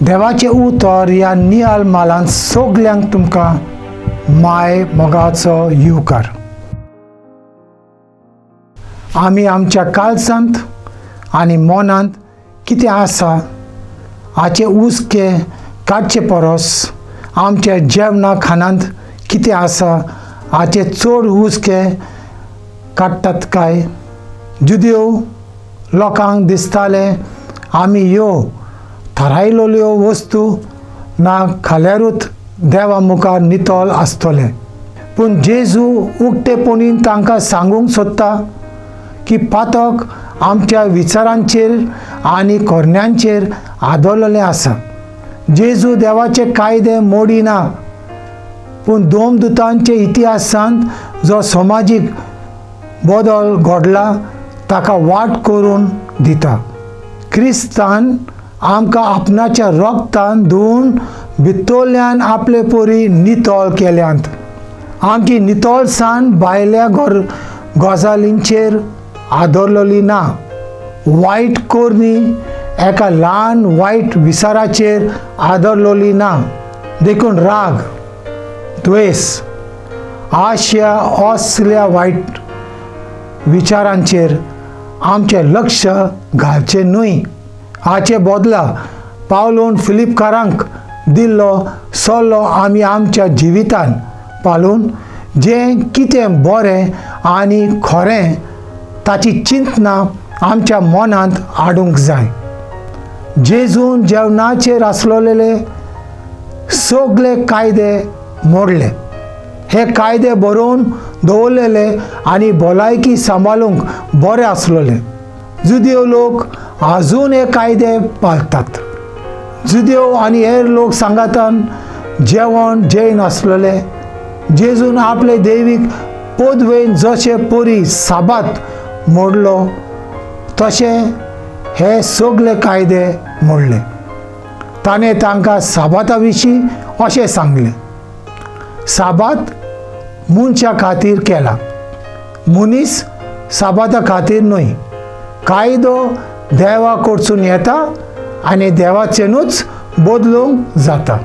देवाचे उतर ह्या नियाल मालान सगल्यांक तुमकां माय मोगाचो येवकार. आमी आमच्या काळजांत आनी मनांत कितें आसा हाचे उस्के काडचे परस आमच्या जेवणा खाणांत कितें आसा हाचे चड उस्के काडटात काय. जुदियो लोकांक दिसताले आमी ह्यो थारायलोल्यो वस्तू ना खाल्यारूच देवा मुखार नितोल आसतले. पूण जेजू उक्तेपणीन तांकां सांगूंक सोदता की पातक आमच्या विचारांचेर आनी करण्यांचेर आदरलेलें आसा. जेजू देवाचे कायदे मोडिना, पूण दोमदुतांचे इतिहासांत जो समाजीक बदल घडला ताका वाट करून दिता. क्रिस्तान आमकां आपणाच्या रगतान धुवन भितरल्यान आपले परी नितळ केल्यांत. आमची नितळसाण भायल्या गजालींचेर आदरलेली ना. वायट करणी एका ल्हान वायट विचाराचेर आदरलेली ना. देखून राग, द्वेष, आशा असल्या वायट विचारांचेर आमचें लक्ष घालचें न्हय. हाचे बदला पावलोन फिलिपकारांक दिल्लो सल्लो आमी आमच्या जिवितान पालून जें कितें बरें आनी खरें ताची चिंतना आमच्या मनांत हाडूंक जाय. जेजून जेवणाचेर आसलेले सगळे कायदे मोडले. हे कायदे बरोवन दवरलेले आनी भलायकी सांबाळूंक बरे आसलेले. जुदियो लोक आजून हे कायदे पाळटात. जुदियो आनी हेर लोक सांगातान जेवण जैन आसलेले. जेजून आपले दैवीक पदवेन जशे परी साबात मोडलो तशें हे सगळे कायदे मोडले. ताणें तांकां साबाता विशीं अशें सांगलें, साबात मनशा खातीर केला, मनीस साबाता खातीर न्हय. कायदो देवा कडसून येता आनी देवाचेनूच बदलूंक जाता.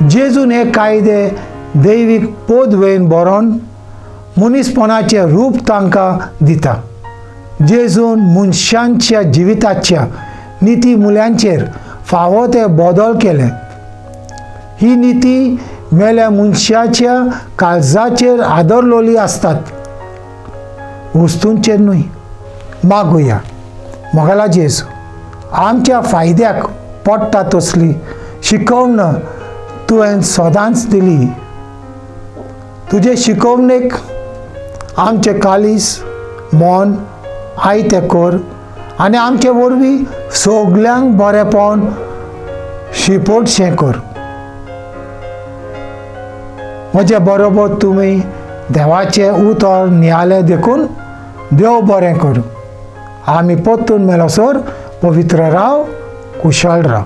जेजून हे कायदे दैवीक पदवेन बरोवन मनीसपणाचें रूप तांकां दिता. जेजून मनशांच्या जिविताच्या निती मुल्यांचेर फावो ते बदल केले. ही निती मेल्या मनशाच्या काळजाचेर आदरलेली आसतात, वस्तूंचेर न्हय. मागुया. मोगाला जेजू, आमच्या फायद्याक पडटा तसली शिकवण तुवें सदांच दिली. तुजे शिकवणेक आमचे काळीज, मन आयतें कर आनी आमचे वरवीं सगल्यांक बरेंपण शिंपडचें कर. म्हजे बरोबर तुमी देवाचें उतर नियालें देखून देव बरें करूं. आमी परतून मेलोसर पवित्र राव, कुशळ राव.